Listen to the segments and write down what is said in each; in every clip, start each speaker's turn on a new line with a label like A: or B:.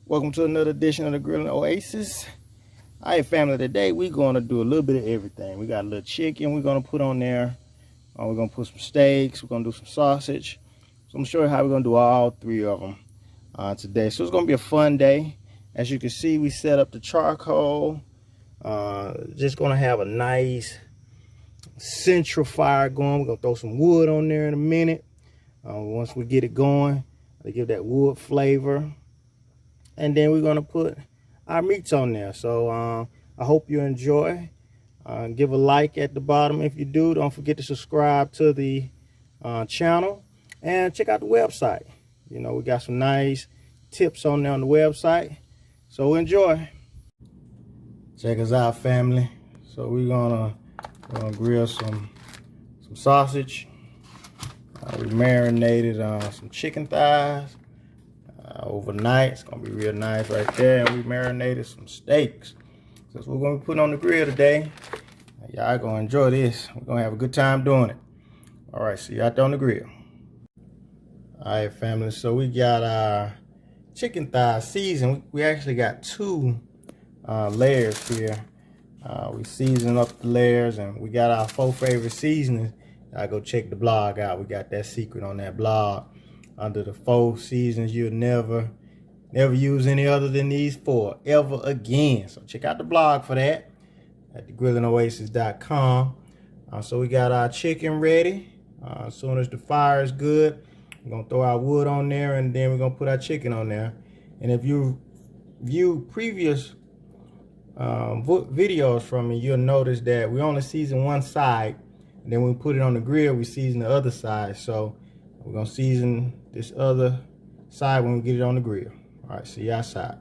A: Welcome to another edition of the Grilling Oasis. All right, family, today we're going to do a little bit of everything. We got a little chicken we're going to put on there. We're going to put some steaks. We're going to do some sausage. So I'm going to show you how we're going to do all three of them today. So it's going to be a fun day. As you can see, we set up the charcoal. Just going to have a nice central fire going. We're going to throw some wood on there in a minute. Once we get it going, to give that wood flavor. And then we're going to put our meats on there. So I hope you enjoy. Give a like at the bottom if you do. Don't forget to subscribe to the channel. And check out the website. You know, we got some nice tips on there on the website. So enjoy. Check us out, family. So we're gonna grill some sausage. We marinated some chicken thighs overnight. It's gonna be real nice right there. And we marinated some steaks. So that's what we're gonna be putting on the grill today. Y'all gonna enjoy this. We're gonna have a good time doing it. All right, see you out there on the grill. All right, family. So we got our chicken thigh seasoned. We actually got two layers here. We season up the layers, and we got our 4 favorite seasonings. I go check the blog out. We got that secret on that blog. Under the 4 seasons, you'll never use any other than these 4 ever again. So check out the blog for that at thegrillingoasis.com. So we got our chicken ready. As soon as the fire is good, we're gonna throw our wood on there, and then we're gonna put our chicken on there. And if you view previous videos from me, you'll notice that we only season one side. And then when we put it on the grill, we season the other side. So we're gonna season this other side when we get it on the grill. All right, see you outside.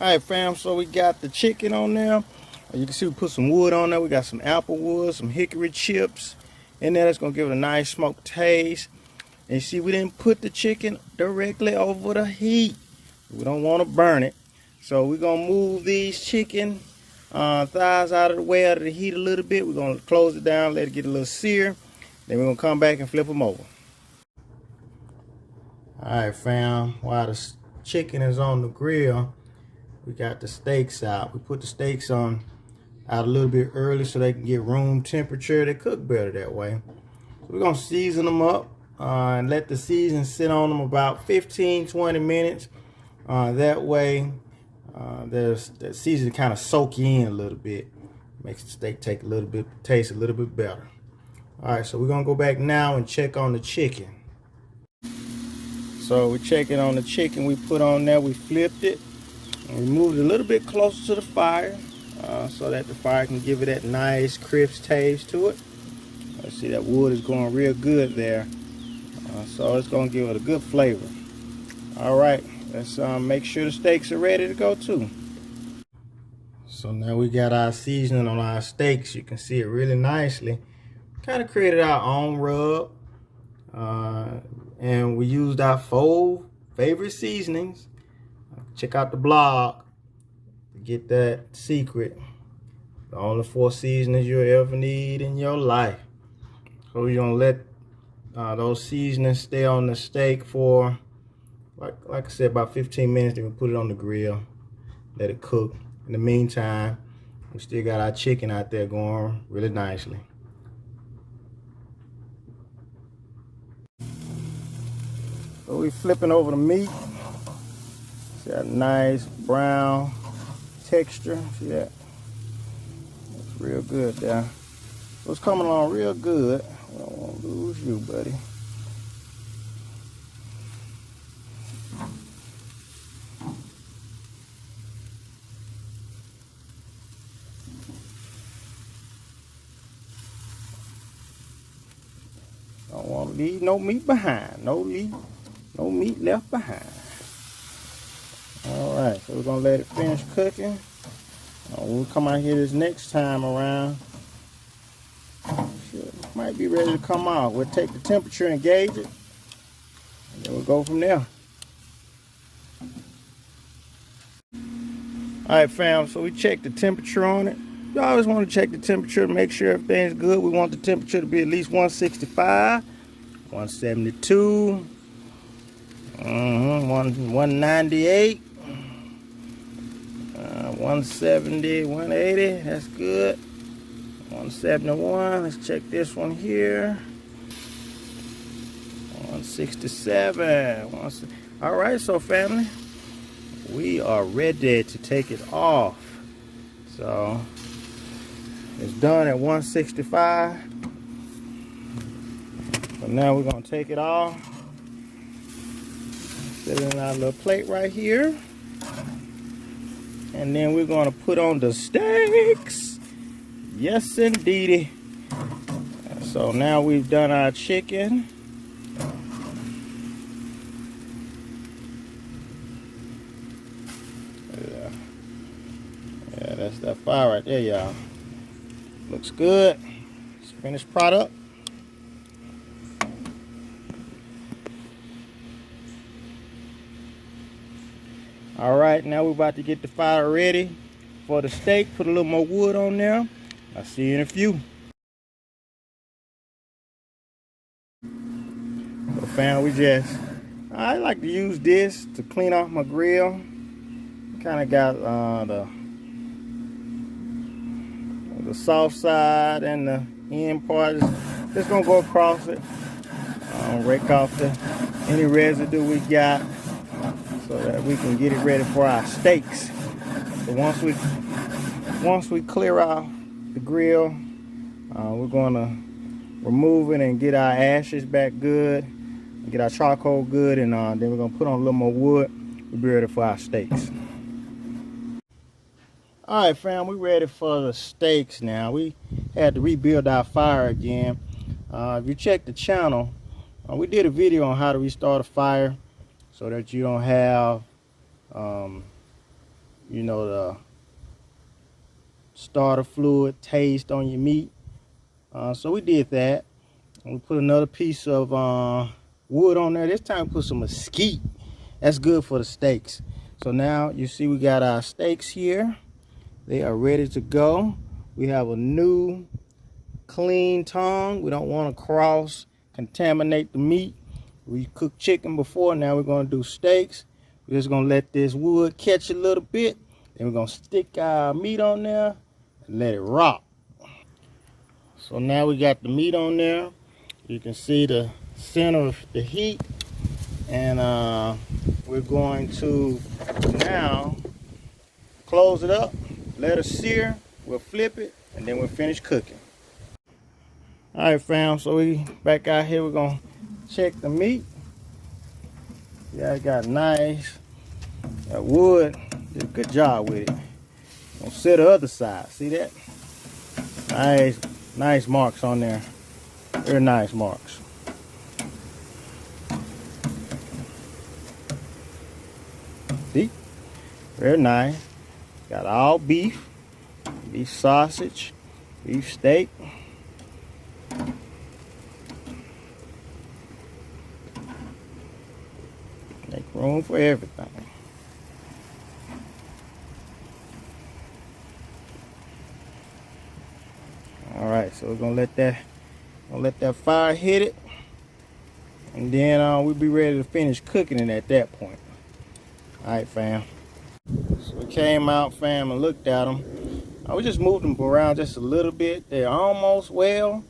A: All right, fam, so we got the chicken on there. You can see we put some wood on there. We got some apple wood, some hickory chips in there. That's gonna give it a nice smoked taste. And you see, we didn't put the chicken directly over the heat. We don't wanna burn it. So we're gonna move these chicken thighs out of the way, out of the heat a little bit. We're gonna close it down, let it get a little sear. Then we're gonna come back and flip them over. All right, fam, while the chicken is on the grill, we got the steaks out. We put the steaks on out a little bit early so they can get room temperature. They cook better that way. So we're gonna season them up and let the season sit on them about 15-20 minutes. That way the season kind of soak in a little bit. Makes the steak taste a little bit better. All right, so we're gonna go back now and check on the chicken. So we're checking on the chicken we put on there. We flipped it and we moved it a little bit closer to the fire so that the fire can give it that nice crisp taste to it. Let's see, that wood is going real good there. So it's gonna give it a good flavor. All right, let's make sure the steaks are ready to go too. So now we got our seasoning on our steaks. You can see it really nicely. Kind of created our own rub. And we used our 4 favorite seasonings. Check out the blog to get that secret. The only 4 seasonings you'll ever need in your life. So you're gonna let those seasonings stay on the steak for, like I said, about 15 minutes. Then we put it on the grill, let it cook. In the meantime, we still got our chicken out there going really nicely. So we flipping over the meat. See that nice brown texture. See that? That's real good there. So it's coming along real good. I don't want to lose you, buddy. Don't want to leave no meat behind. No meat left behind. All right, so we're gonna let it finish cooking. We'll come out here this next time around. Might be ready to come out. We'll take the temperature and gauge it, and then we'll go from there. All right, fam, so we checked the temperature on it. You always want to check the temperature to make sure everything's good. We want the temperature to be at least 165, 172. 198, 170, 180. That's good. 171. Let's check this one here. 167. All right, so family, we are ready to take it off. So it's done at 165. So now we're gonna take it off. Set it in our little plate right here. And then we're gonna put on the steaks. Yes, indeedy. So now we've done our chicken. Yeah, that's that fire right there, y'all. Looks good. It's finished product. All right, now we're about to get the fire ready for the steak. Put a little more wood on there. I'll see you in a few. So fam, I like to use this to clean off my grill. Kind of got the soft side and the end part. Just gonna go across it. Rake off any residue we got, so that we can get it ready for our steaks. So once we clear out the grill, we're gonna remove it and get our ashes back good, get our charcoal good, and then we're gonna put on a little more wood. We'll be ready for our steaks. All right, fam, we ready for the steaks now. We had to rebuild our fire again. If you check the channel, we did a video on how to restart a fire so that you don't have, you know, the starter fluid taste on your meat. So we did that. And we put another piece of wood on there. This time we put some mesquite. That's good for the steaks. So now you see we got our steaks here. They are ready to go. We have a new clean tongue. We don't want to cross contaminate the meat. We cooked chicken before. Now we're going to do steaks. We're just going to let this wood catch a little bit. Then we're going to stick our meat on there and let it rock. So now we got the meat on there. You can see the center of the heat. And we're going to now close it up. Let it sear, we'll flip it, and then we'll finish cooking. All right, fam, so we back out here. We're gonna check the meat. Yeah, it got nice. That wood did a good job with it. Gonna set the other side, see that? Nice marks on there. Very nice marks. See? Very nice. Got all beef sausage, beef steak. Make room for everything. All right, so we're gonna let that fire hit it, and then we'll be ready to finish cooking it at that point. All right, fam. So we came out, fam, and looked at them. We just moved them around just a little bit. They're almost well.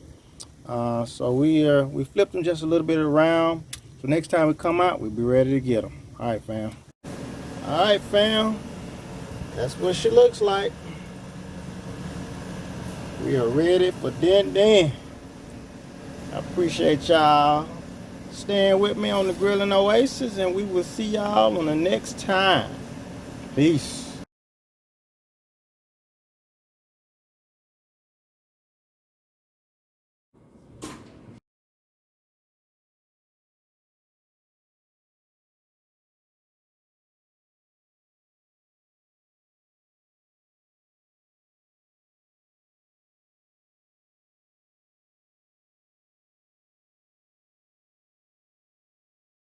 A: So we flipped them just a little bit around. So next time we come out, we'll be ready to get them. All right, fam. All right, fam. That's what she looks like. We are ready for din. I appreciate y'all staying with me on the Grilling Oasis, and we will see y'all on the next time. Peace.